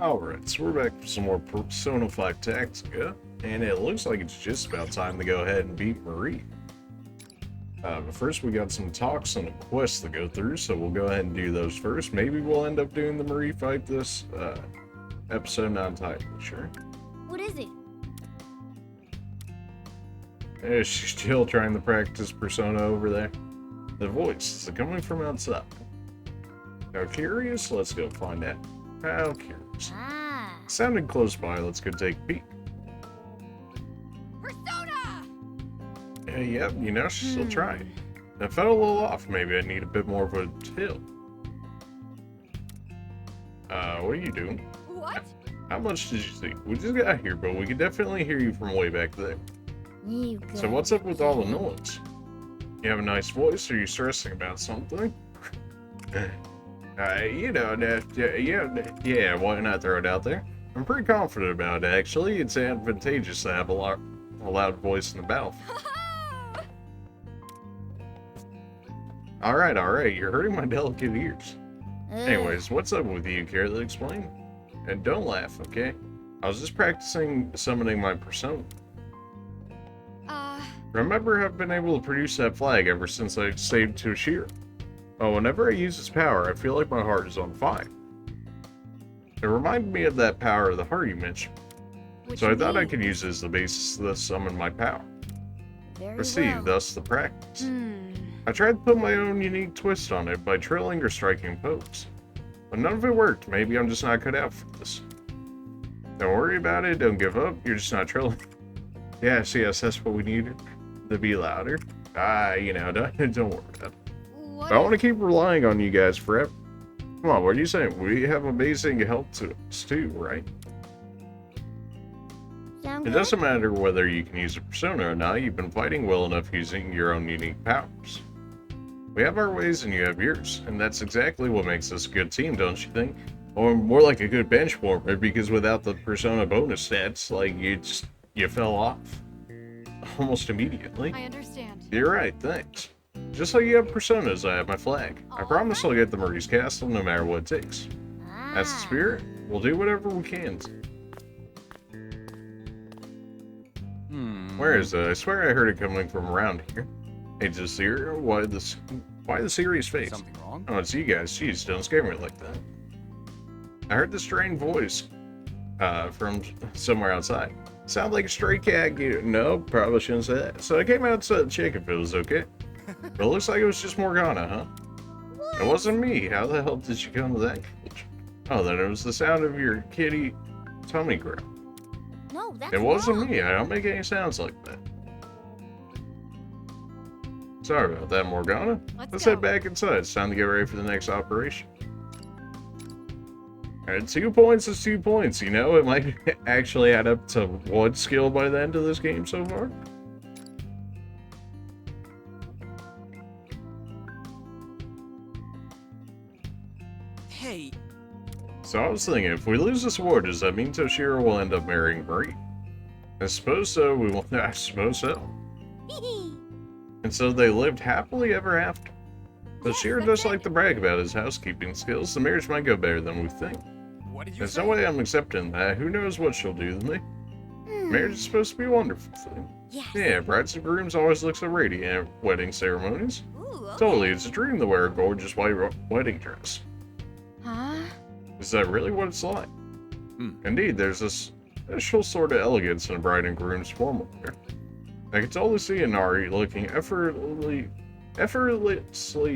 Alright, so we're back for some more Persona 5 Tactica, and it looks like it's just about time to go ahead and beat Marie. But first we got some talks and a quest to go through, so we'll go ahead and do those first. Maybe we'll end up doing the Marie fight this episode, not entirely sure. What is it? Yeah, she's still trying to practice Persona over there. The voice, is it coming from outside? How curious? Let's go find out. How curious. Sounding close by, let's go take a peek. Persona! Yep, you know, she's still trying. I felt a little off. Maybe I need a bit more of a tilt. What are you doing? What? How much did you see? We just got here, but we can definitely hear you from way back there. You So what's up with all the noise? You have a nice voice, or are you stressing about something? You know, yeah, why not throw it out there? I'm pretty confident about it, actually. It's advantageous to have a loud voice in the battlefield. Alright, you're hurting my delicate ears. Anyways, what's up with you? Care to explain? And don't laugh, okay? I was just practicing summoning my persona. Remember, I've been able to produce that flag ever since I saved Toshiro. Oh, whenever I use this power, I feel like my heart is on fire. It reminded me of that power of the heart you mentioned. So I thought I could use it as the basis to summon my power. Receive, thus the practice. I tried to put my own unique twist on it by trilling or striking pose. But none of it worked. Maybe I'm just not cut out for this. Don't worry about it, don't give up, you're just not trilling. Yes, that's what we needed. To be louder. You know, don't worry about it. But I want to keep relying on you guys forever. Come on, what are you saying? We have amazing help to us too, right? It doesn't matter whether you can use a persona or not, you've been fighting well enough using your own unique powers. We have our ways and you have yours, and that's exactly what makes us a good team, don't you think? Or more like a good bench warmer, because without the persona bonus stats, like, you fell off. Almost immediately. I understand. You're right, thanks. Just like you have personas, I have my flag. I promise I'll get the Marie's castle no matter what it takes. That's the spirit. We'll do whatever we can. Where is it? I swear I heard it coming from around here. Hey, Zero, why the serious face? Something wrong? Oh, it's you guys. Jeez, don't scare me like that. I heard the strange voice from somewhere outside. Sound like a stray cat. No, probably shouldn't say that. So I came out to check if it was okay. But it looks like it was just Morgana, huh? It wasn't me. How the hell did you come to that conclusion? Oh, then it was the sound of your kitty tummy growl. No, that's It wasn't wrong. me. I don't make any sounds like that. Sorry about that, Morgana. Let's go. head back inside. It's time to get ready for the next operation. Alright, 2 points is 2 points, you know? It might actually add up to 1 skill by the end of this game so far. Hey, So I was thinking, if we lose this war, does that mean Toshiro will end up marrying Marie? I suppose so. I suppose so. And so they lived happily ever after. Toshiro does like to brag about his housekeeping skills. The marriage might go better than we think. what did you There's say? no way I'm accepting that. Who knows what she'll do to me? Marriage is supposed to be a wonderful thing. Yes. Yeah, brides and grooms always look so radiant at wedding ceremonies. Ooh, okay. Totally, it's a dream to wear a gorgeous white wedding dress. Huh? Is that really what it's like? Indeed, there's this special sort of elegance in a bride and groom's formal wear. I can totally see Inari looking effortlessly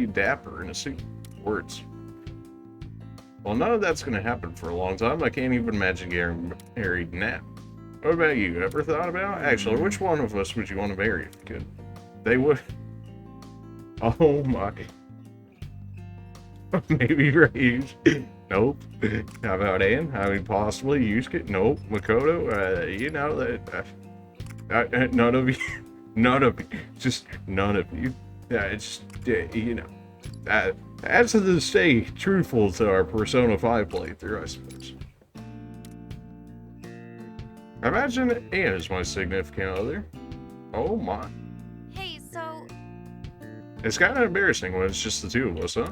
dapper in a suit. Words. Well, none of that's going to happen for a long time. I can't even imagine getting married now. What about you? Ever thought about? Actually, which one of us would you want to marry if you could? They would. Oh my. Maybe Rage. Nope. How about Ann? I mean, possibly Yusuke? Nope. Makoto? You know that. None of you. None of you. Just none of you. Yeah, it's you know. As to stay truthful to our Persona 5 playthrough, I suppose. Imagine Ann is my significant other. Oh my. Hey, so It's kind of embarrassing when it's just the two of us, huh?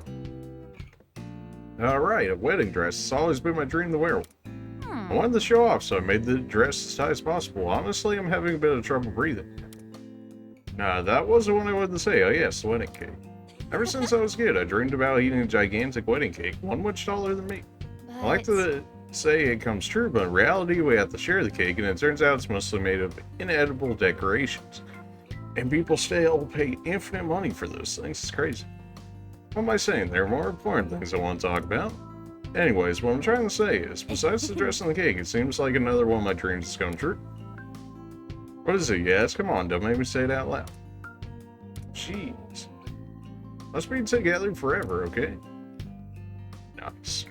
Alright, a wedding dress. It's always been my dream to wear one. I wanted to show off, so I made the dress as tight as possible. Honestly, I'm having a bit of trouble breathing. Nah, that wasn't what I wanted to say. Oh yes, the wedding cake. Ever since I was a kid, I dreamed about eating a gigantic wedding cake, one much taller than me. I like to say it comes true, but in reality, we have to share the cake, and it turns out it's mostly made of inedible decorations. And people still pay infinite money for those things. It's crazy. What am I saying? There are more important things I want to talk about. Anyways, what I'm trying to say is, besides the dress and the cake, it seems like another one of my dreams has come true. What is it? Yes, come on, don't make me say it out loud. Jeez. Let's be together forever, okay? Nice.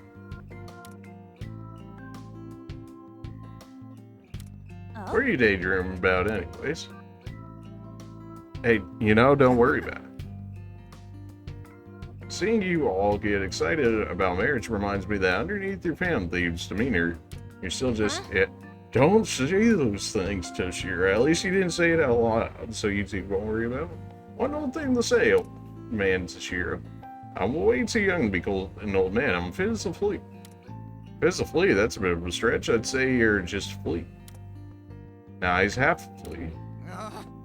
What are you daydreaming about anyways? Hey, don't worry about it. Seeing you all get excited about marriage reminds me that underneath your fan thieves' demeanor, you're still just... Don't say those things, Toshiro. At least you didn't say it out loud, so you two won't worry about it. One old thing to say, old man Toshiro. I'm way too young to be called an old man. I'm fit as a flea. Fit as a flea? That's a bit of a stretch. I'd say you're just a flea. Nah, he's half a flea.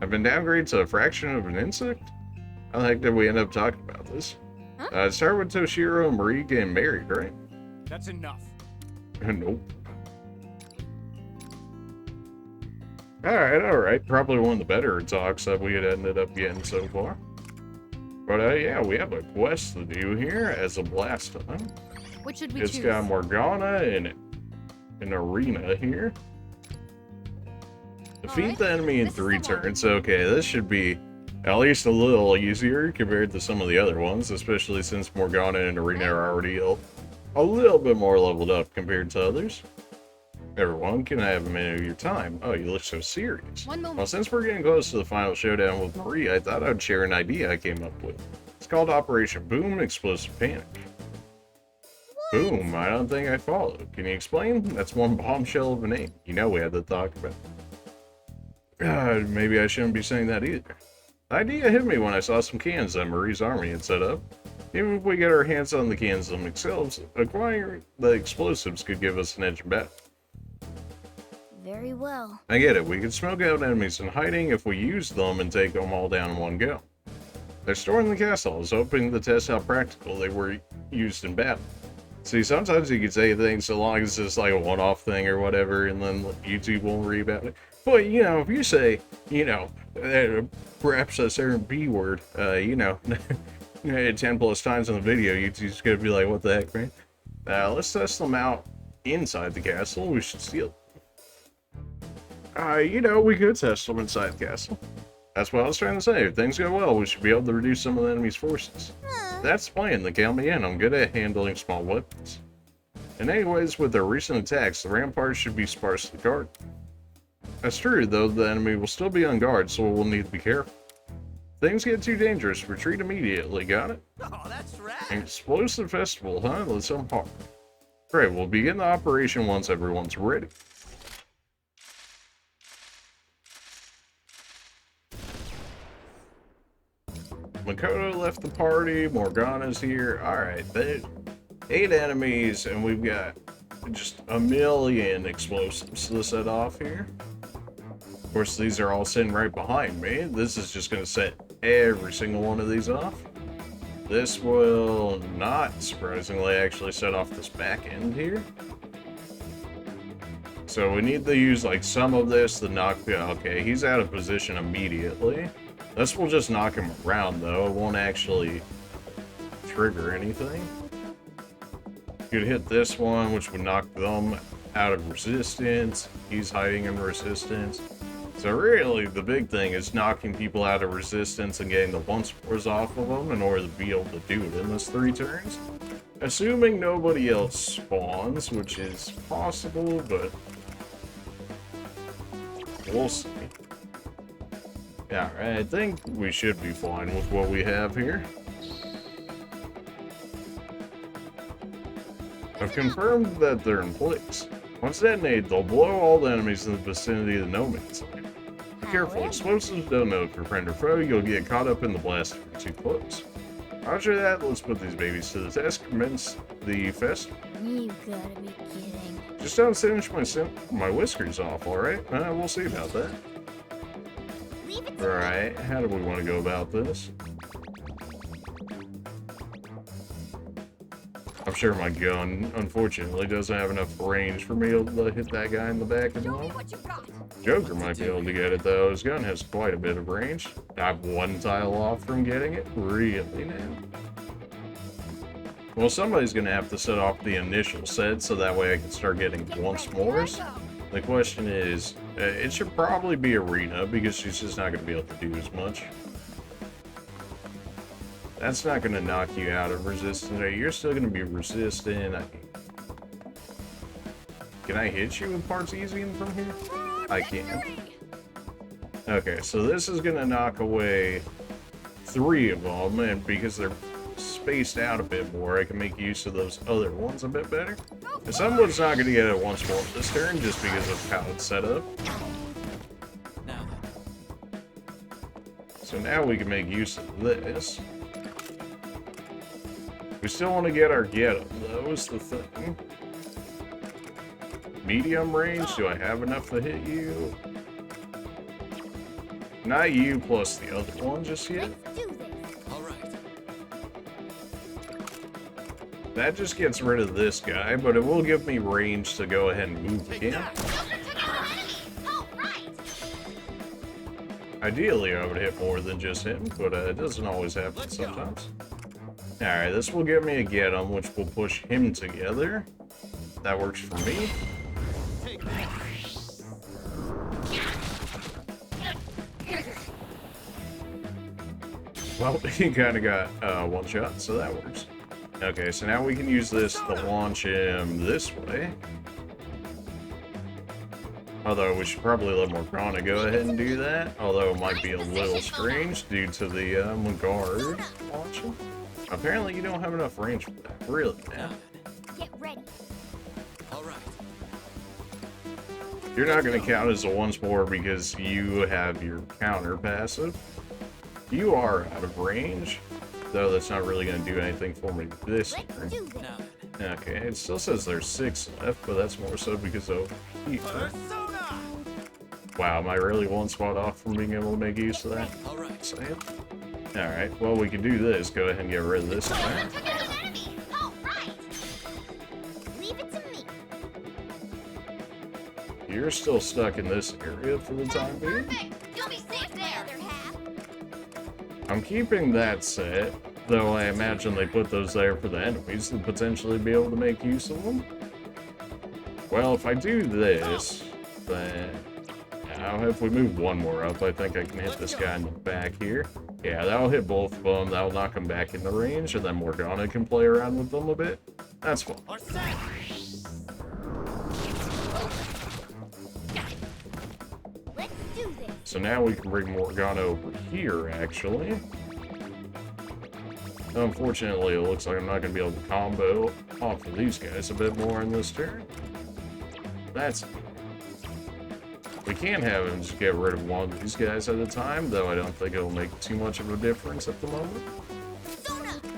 I've been downgraded to a fraction of an insect? How the heck did we end up talking about this? It started with Toshiro and Marie getting married, right? That's enough. Nope. Alright. Probably one of the better talks that we had ended up getting so far. But yeah, we have a quest to do here as a blast time. Which should we It's choose? got Morgana and an arena here. Defeat the enemy in This is 3 the one. turns. Okay, this should be at least a little easier compared to some of the other ones, especially since Morgana and Arena are already a little bit more leveled up compared to others. Everyone, can I have a minute of your time? Oh, you look so serious. One moment. Well, since we're getting close to the final showdown with Marie, I thought I'd share an idea I came up with. It's called Operation Boom Explosive Panic. Boom, I don't think I followed. Can you explain? That's one bombshell of a name. We had to talk about. Maybe I shouldn't be saying that either. The idea hit me when I saw some cans that Marie's army had set up. Even if we get our hands on the cans themselves, acquiring the explosives could give us an edge in battle. Very well. I get it, we could smoke out enemies in hiding if we use them and take them all down in one go. They're stored in the castle. I was hoping to test how practical they were used in battle. See, sometimes you could say things so long as it's like a one-off thing or whatever, and then YouTube won't worry about it. But, if you say, perhaps a certain B word, 10 plus times in the video, YouTube's gonna be like, what the heck, man? Let's test them out inside the castle. We should steal them. We could test them inside the castle. That's what I was trying to say. If things go well, we should be able to reduce some of the enemy's forces. That's the plan, then count me in. I'm good at handling small weapons. And anyways, with their recent attacks, the ramparts should be sparsely guarded. That's true, though the enemy will still be on guard, so we'll need to be careful. If things get too dangerous, retreat immediately, got it? Oh, that's right. An explosive festival, huh? Let's hard. Great, we'll begin the operation once everyone's ready. Makoto left the party, Morgana's here. Alright, 8 enemies, and we've got just a million explosives to set off here. Of course, these are all sitting right behind me. This is just going to set every single one of these off. This will not, surprisingly, actually set off this back end here. So we need to use like some of this to knock... Okay, he's out of position immediately. This will just knock him around, though. It won't actually trigger anything. You could hit this one, which would knock them out of resistance. He's hiding in resistance. So really, the big thing is knocking people out of resistance and getting the one spores off of them in order to be able to do it in this 3 turns. Assuming nobody else spawns, which is possible, but we'll see. Yeah, I think we should be fine with what we have here. I've confirmed that they're in place. Once detonated, they'll blow all the enemies in the vicinity of the no man's land. Be careful, explosives don't know if you're friend or foe, you'll get caught up in the blast if you're too close. After that, let's put these babies to the test, commence the festival. You gotta be kidding. Just don't singe my whiskers off, alright? We'll see about that. Leave it to Alright, how do we want to go about this? I'm sure my gun, unfortunately, doesn't have enough range for me to hit that guy in the back of the show me head. what you got. Joker might be able to get it, though. His gun has quite a bit of range. I'm one tile off from getting it. Really, now? Well, somebody's going to have to set off the initial set, so that way I can start getting once mores. The question is, it should probably be Arena, because she's just not going to be able to do as much. That's not going to knock you out of resistance. You're still going to be resistant. Can I hit you with parts easy from here? I can. Okay, so this is going to knock away 3 of them, and because they're spaced out a bit more, I can make use of those other ones a bit better. And someone's not going to get it once more this turn, just because of how it's set up. Now then. So now we can make use of this. We still want to get our get-up, though, is the thing. Medium range, do I have enough to hit you? Not you plus the other one just yet. Let's do this. All right. That just gets rid of this guy, but it will give me range to go ahead and move again. Oh, right. Ideally, I would hit more than just him, but it doesn't always happen sometimes. Alright, this will give me a get 'em, which will push him together. That works for me. Take that. Well, he kind of got one shot, so that works. Okay, so now we can use this to launch him this way. Although we should probably let Morgana go ahead and do that. Although it might be a little strange due to the Magard launching. Apparently you don't have enough range for that. Really, Now man. then. Get ready. All right. You're not going to count as a once more because you have your counter passive. You are out of range, though that's not really going to do anything for me this Let's turn. do this. Now then. Okay, it still says there's 6 left, but that's more so because of heat. Persona. Wow, am I really one spot off from being able to make use of that? All right. Same. Alright, well, we can do this. Go ahead and get rid of this guy. Oh, right. Leave it to me. You're still stuck in this area for the time being. You'll be safe there. Other half. I'm keeping that set, though I imagine they put those there for the enemies to potentially be able to make use of them. Well, if I do this, then now if we move one more up, I think I can hit this guy in the back here. Yeah, that'll hit both of them. That'll knock them back into range, and then Morgana can play around with them a bit. That's fun. Or set. Let's do this. So now we can bring Morgana over here, actually. Unfortunately, it looks like I'm not going to be able to combo off of these guys a bit more in this turn. That's... We can have him just get rid of one of these guys at a time, though I don't think it'll make too much of a difference at the moment.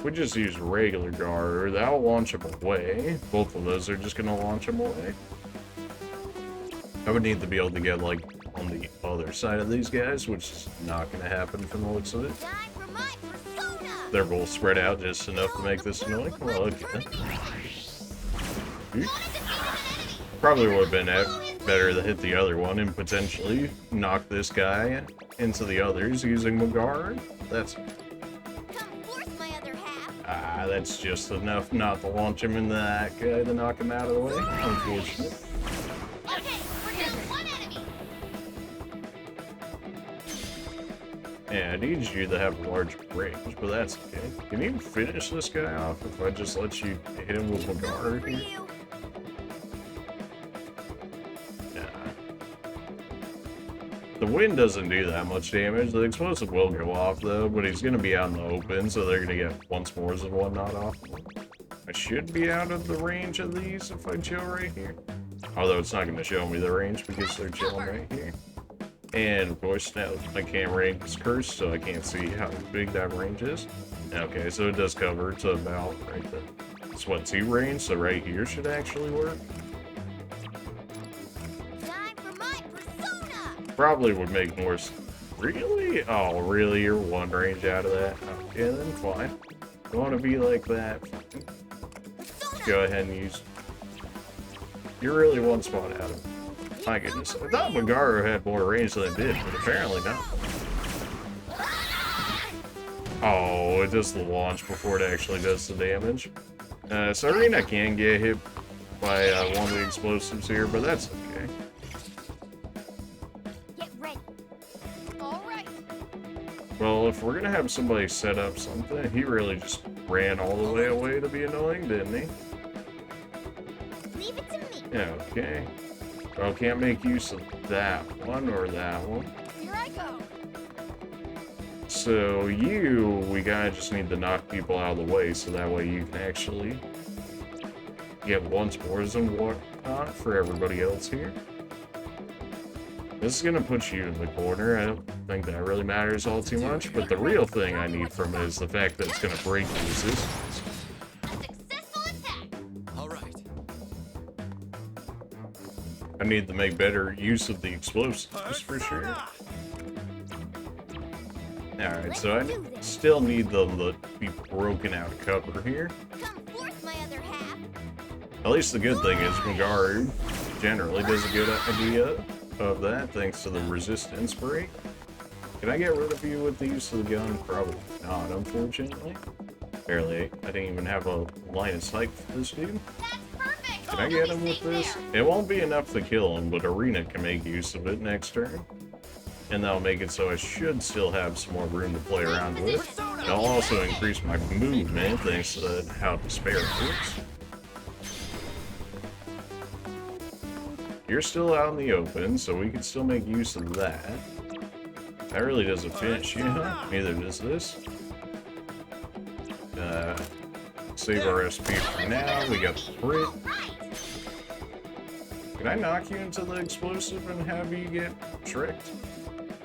We just use regular guard, that'll launch him away. Both of those are just going to launch him away. I would need to be able to get, like, on the other side of these guys, which is not going to happen from the looks of it. Time for my persona. They're both spread out just enough to make this annoying. Well, okay. Probably would have been better to hit the other one and potentially knock this guy into the others using Magard. That's... Come forth, my other half. that's just enough not to launch him into that guy to knock him out of the way. Unfortunate. Okay, we're down one enemy. Yeah, I need you to have a large range, but that's okay. Can you finish this guy off if I just let you hit him with Magard For here? you. The wind doesn't do that much damage. The explosive will go off, though, but he's going to be out in the open, so they're going to get once more and whatnot off. I should be out of the range of these if I chill right here. Although it's not going to show me the range because they're chilling right here. And, of course, now my camera angle is cursed, so I can't see how big that range is. Okay, so it does cover to about right there. It's what, 2 range, so right here should actually work. Probably would make more... Really? Oh, really? You're one range out of that? Okay, then fine. You want to be like that? Go ahead and use... You're really one spot out of it. My goodness. I thought Magaru had more range than it did, but apparently not. Oh, it does the launch before it actually does the damage. Serena can get hit by one of the explosives here, but that's okay. Get ready. All right. Well, if we're gonna have somebody set up something, he really just ran all the way away to be annoying, didn't he? Leave it to me. Yeah, okay. Well, can't make use of that one or that one. Here I go. So we kinda just need to knock people out of the way so that way you can actually get one spores and whatnot for everybody else here. This is gonna put you in the corner. I don't think that really matters all too much, but the real thing I need from it is the fact that it's gonna break the resistance. A successful attack. All right. I need to make better use of the explosives for sure. Alright, so I still need them to be broken out of cover here. Come forth, my other half. At least the good thing is Magaru generally does a good idea of that thanks to the resistance break. Can I get rid of you with the use of the gun? Probably not, unfortunately. Barely. I didn't even have a line of sight for this dude. That's perfect. Can I get him with this? It won't be enough to kill him, but Arena can make use of it next turn. And that'll make it so I should still have some more room to play around with. And I'll also increase my movement thanks to how Despair works. You're still out in the open, so we can still make use of that. That really doesn't finish you, huh? Neither does this. Save our SP for now. We got the crit. Can I knock you into the explosive and have you get tricked?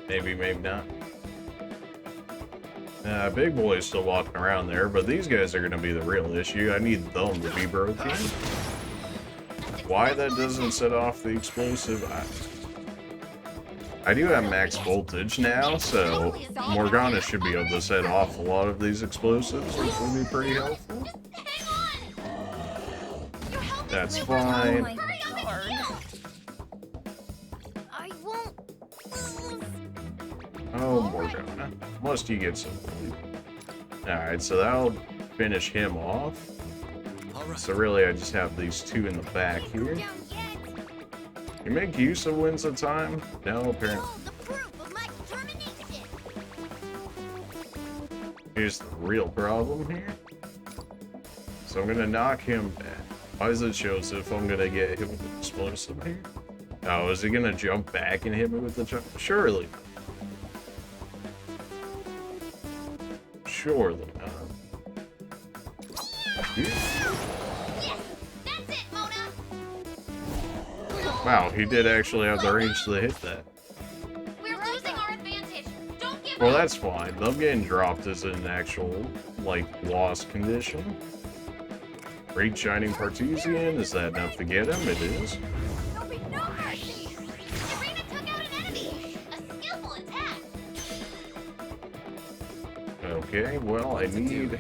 Maybe, maybe not. Big Boy's still walking around there, but these guys are going to be the real issue. I need them to be broken. Why that doesn't set off the explosive, I do have max voltage now, so Morgana should be able to set off a lot of these explosives, which will be pretty helpful. That's fine. I won't lose. Oh, Morgana. Must you get some food. Alright, so that'll finish him off. All right. So really, I just have these two in the back here. Down yet. You make use of wins of time? No, apparently. Oh, the proof of my determination. Here's the real problem here. So I'm gonna knock him back. Why does it show as if I'm gonna get hit with an explosive here? Oh, is he gonna jump back and hit me with the jump? Surely. Surely not. Yes, that's it, Mona. Wow, he did actually have the range to hit that. We're losing our advantage. Don't give Well, up. that's fine. Them getting dropped is an actual, like, loss condition. Great Shining Partesian, is that enough to get him? It is. There'll be no mercy. Serena took out an enemy. A skillful attack. Okay, well, I need...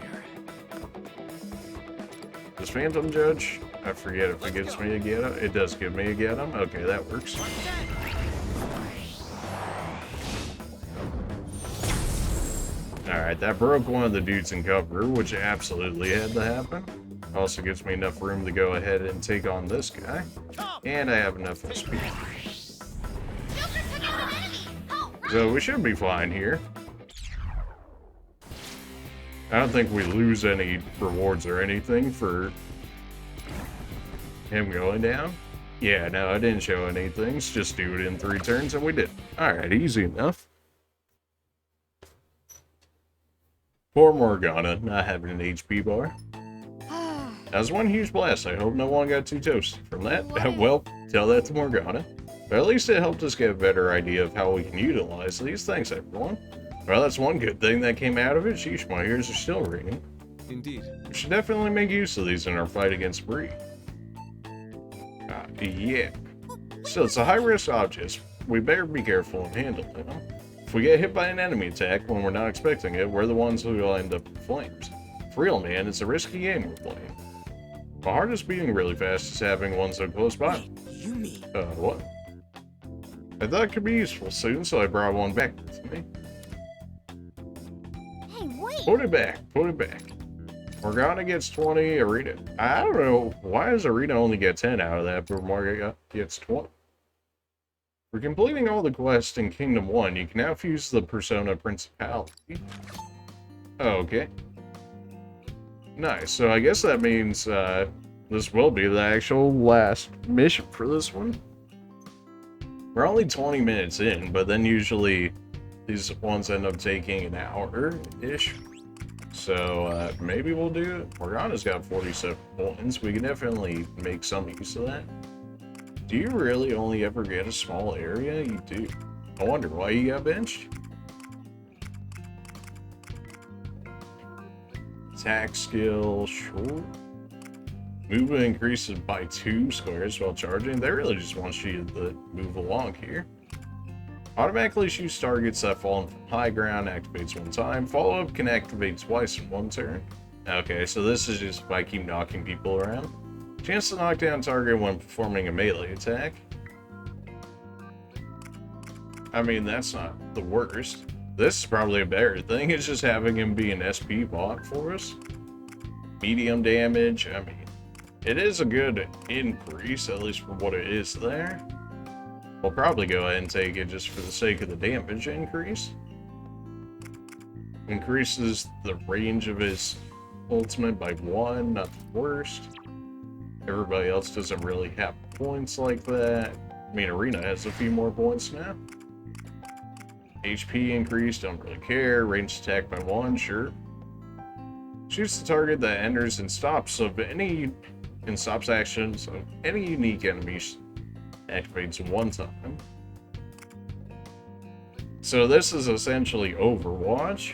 Does Phantom Judge? I forget if it gives me a get him. It does give me a get him. Okay, that works. Alright, that broke one of the dudes in cover, which absolutely had to happen. Also gives me enough room to go ahead and take on this guy. And I have enough SP. Joker took out an enemy. Oh, right. So we should be fine here. I don't think we lose any rewards or anything for him going down. Yeah, no, I didn't show any things. Just do it in 3 turns, and we did. Alright, easy enough. Poor Morgana, not having an HP bar. That was one huge blast. I hope no one got too toasted from that. Well, tell that to Morgana. But at least it helped us get a better idea of how we can utilize these. Thanks, everyone. Well, that's one good thing that came out of it. Sheesh, my ears are still ringing. Indeed. We should definitely make use of these in our fight against Bree. Yeah. So it's a high-risk object. we better be careful and handle them. If we get hit by an enemy attack when we're not expecting it, we're the ones who will end up in flames. For real, man, it's a risky game we're playing. My heart is beating really fast just having one so close by. Wait, you mean? What? I thought it could be useful soon, so I brought one back with me. Hey, wait! Put it back, put it back. Morgana gets 20, Arena. I don't know, why does Arena only get 10 out of that, but Morgana gets 20? For completing all the quests in Kingdom 1, you can now fuse the Persona Principality. Okay. Nice, so I guess that means this will be the actual last mission for this one. We're only 20 minutes in, but then usually these ones end up taking an hour-ish. So maybe we'll do it. Morgana's got 47 points. We can definitely make some use of that. Do you really only ever get a small area? You do. I wonder why you got benched. Attack skill, sure. Movement increases by 2 squares while charging. They really just want you to move along here. Automatically shoots targets that fall from high ground, activates one time. Follow-up can activate twice in one turn. Okay, so this is just if I keep knocking people around. Chance to knock down target when performing a melee attack. I mean, that's not the worst. This is probably a better thing. It's just having him be an SP bot for us. Medium damage, I mean, it is a good increase, at least for what it is there. We'll probably go ahead and take it just for the sake of the damage increase. Increases the range of his ultimate by 1, not the worst. Everybody else doesn't really have points like that. I mean, Arena has a few more points now. HP increase, don't really care. Range attack by 1, sure. Shoots the target that enters and stops actions of any unique enemies. Activates one time. So this is essentially Overwatch.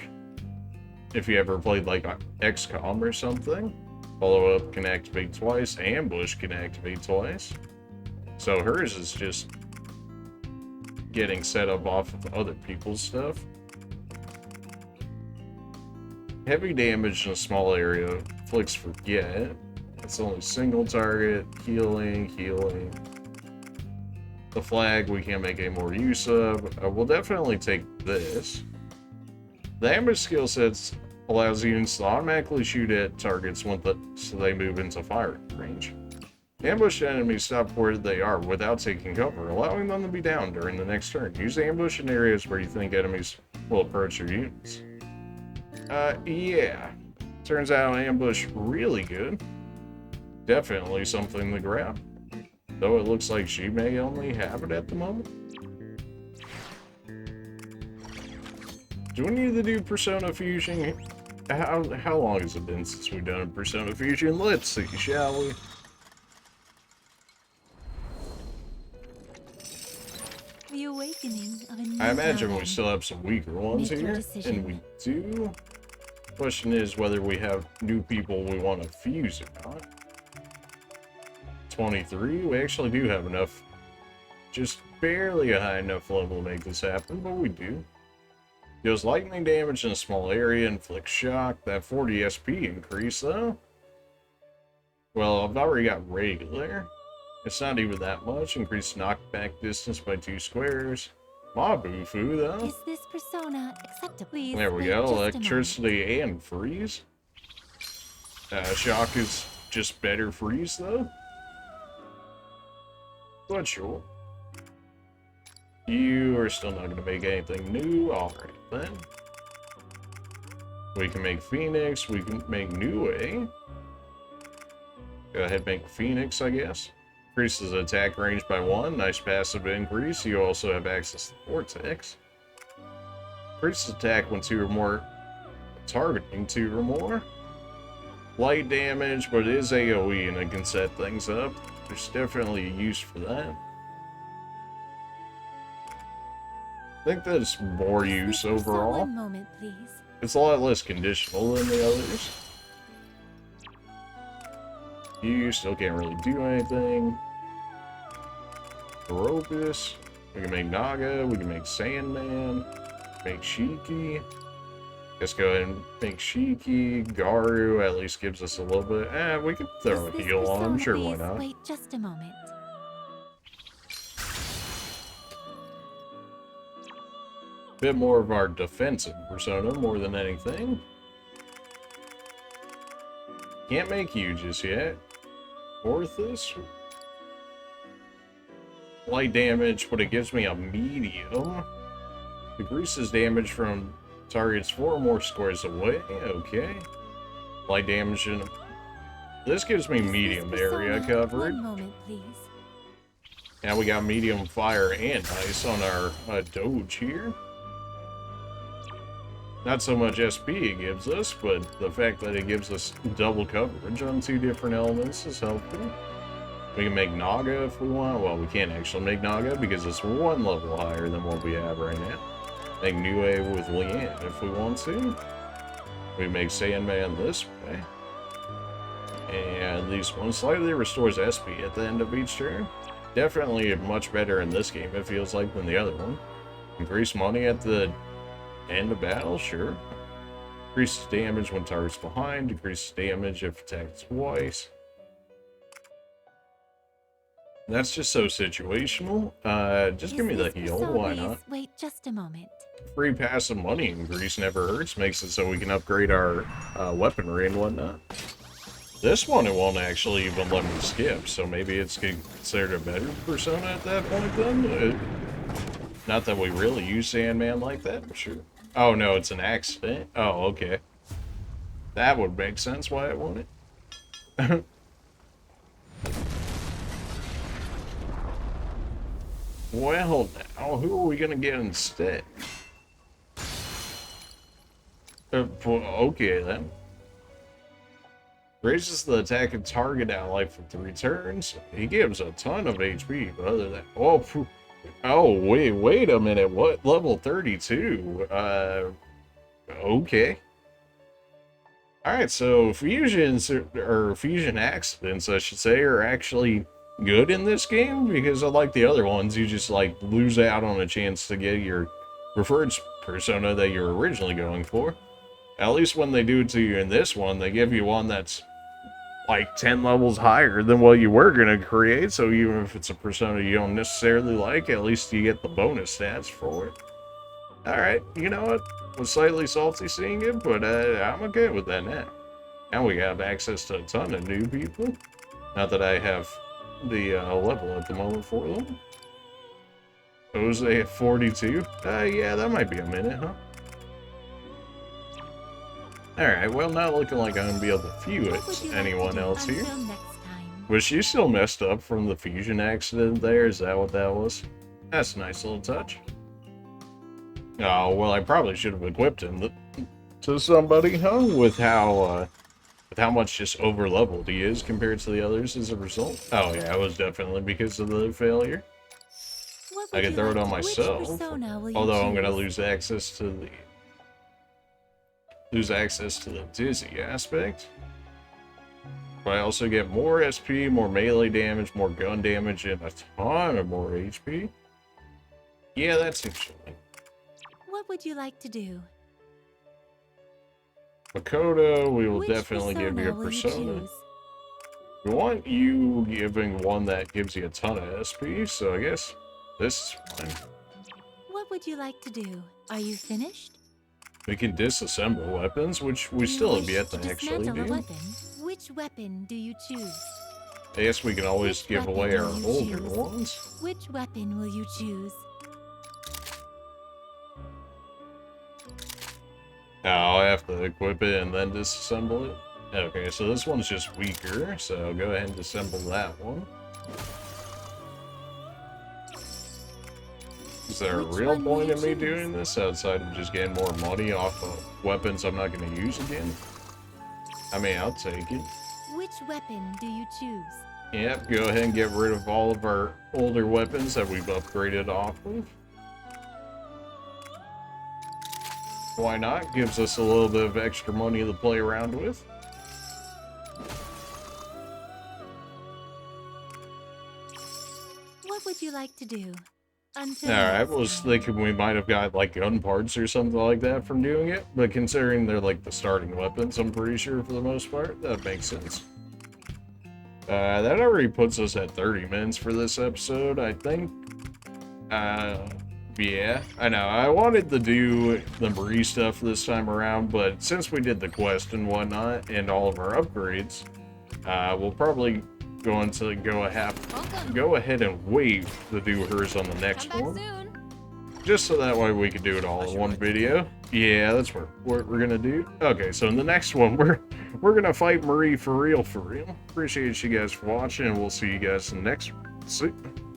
If you ever played like XCOM or something. Follow-up can activate twice, ambush can activate twice. So hers is just getting set up off of other people's stuff. Heavy damage in a small area, flicks forget. It's only single target, healing. The flag we can't make any more use of. We'll definitely take this. The ambush skill sets allows units to automatically shoot at targets so they move into firing range. Ambush enemies stop where they are without taking cover, allowing them to be down during the next turn. Use ambush in areas where you think enemies will approach your units. Yeah. Turns out ambush really good. Definitely something to grab. Though it looks like she may only have it at the moment. Do we need to do Persona Fusion? How long has it been since we've done Persona Fusion? Let's see, shall we? The awakening of a new I imagine we dawn. still have some weaker ones Make your here, decision. and we do. Question is whether we have new people we want to fuse or not. 23, we actually do have enough, just barely a high enough level to make this happen, but we do. Deals lightning damage in a small area, inflicts shock. That 40 SP increase though. Well, I've already got regular. It's not even that much. Increased knockback distance by 2 squares. Mabufu though. Is this persona acceptable? Please There we wait go. just a moment. Electricity and freeze. Shock is just better freeze though. But sure. You are still not going to make anything new. Alright then. We can make Phoenix. We can make New A. Go ahead and make Phoenix, I guess. Increases attack range by 1. Nice passive increase. You also have access to Vortex. Increases attack when 2 or more. Targeting 2 or more. Light damage, but it is AoE and it can set things up. There's definitely a use for that. I think that's more use overall. One moment, please. It's a lot less conditional than the others. You still can't really do anything. Ropus. We can make Naga, we can make Sandman, make Shiki. Let's go ahead and make Shiki. Garu at least gives us a little bit. We could throw Is a this heal on him. persona, Sure, why please? not? Wait just a moment. Bit more of our defensive persona more than anything. Can't make you just yet. Orthus. Light damage, but it gives me a medium. Decreases damage from targets 4 or more squares away. Okay. Light damage and this gives me Is this medium area persona? covered. One moment, please. Now we got medium fire and ice on our doge here. Not so much SP it gives us, but the fact that it gives us double coverage on 2 different elements is helpful. We can make Naga if we want. Well, we can't actually make Naga because it's 1 level higher than what we have right now. Make Nue with Leanne if we want to. We make Sandman this way. And this one slightly restores SP at the end of each turn. Definitely much better in this game, it feels like, than the other one. Increase money at the end of battle, sure. Increases damage when target's behind. Decreases damage if attacked twice. That's just so situational. Just give me the heal, why not? Wait just a moment. Free passive money increase never hurts. Makes it so we can upgrade our weaponry and whatnot. This one it won't actually even let me skip, so maybe it's considered a better persona at that point then? Not that we really use Sandman like that, but sure. Oh no, it's an accident? Oh, okay. That would make sense why I want it. Well, now, who are we gonna get instead? Okay, then. Raises the attack and target ally for 3 turns. He gives a ton of HP, but other than... Oh, wait a minute. What? Level 32? Okay. Alright, so fusions, or fusion accidents, I should say, are actually good in this game, because unlike the other ones, you just, like, lose out on a chance to get your preferred persona that you're originally going for. At least when they do it to you in this one, they give you one that's like 10 levels higher than what you were going to create, so even if it's a persona you don't necessarily like, at least you get the bonus stats for it. Alright, you know what? Was slightly salty seeing it, but I'm okay with that now. Now we have access to a ton of new people. Not that I have the level at the moment for them. Jose at 42? Yeah, that might be a minute, huh? Alright, well, not looking like I'm going to be able to feud anyone else here. Was she still messed up from the fusion accident there? Is that what that was? That's a nice little touch. Oh, well, I probably should have equipped him to somebody, huh? With how much just over-leveled he is compared to the others as a result. Oh, yeah, it was definitely because of the failure. I could throw it on myself. Although I'm going to lose access to the... dizzy aspect. But I also get more SP, more melee damage, more gun damage, and a ton of more HP. Yeah, that's interesting. What would you like to do? Makoto, we will Which definitely give you a will you persona. choose? We want you giving one that gives you a ton of SP, so I guess this is fine. What would you like to do? Are you finished? We can disassemble weapons, which we still have yet to actually dismantle a do. weapon? Which weapon do you choose? I guess we can always Which give weapon away our will you older choose? ones. Which weapon will you choose? I'll have to equip it and then disassemble it. Okay, so this one's just weaker, so go ahead and disassemble that one. Is there a Which real one will point you in me choose? doing this outside of just getting more money off of weapons I'm not going to use again? I mean, I'll take it. Which weapon do you choose? Yep, go ahead and get rid of all of our older weapons that we've upgraded off of. Why not? Gives us a little bit of extra money to play around with. What would you like to do? Until Alright, I next was time. thinking we might have got like gun parts or something like that from doing it, but considering they're like the starting weapons, I'm pretty sure for the most part, that makes sense. That already puts us at 30 minutes for this episode, I think. Yeah, I know. I wanted to do the Marie stuff this time around, but since we did the quest and whatnot, and all of our upgrades, we'll probably go ahead and wait to do hers on the next Come back one. soon. Just so that way we can do it all in one video. Yeah, that's what we're gonna do. Okay, so in the next one, we're gonna fight Marie for real, for real. Appreciate you guys for watching, and we'll see you guys in the next one. See.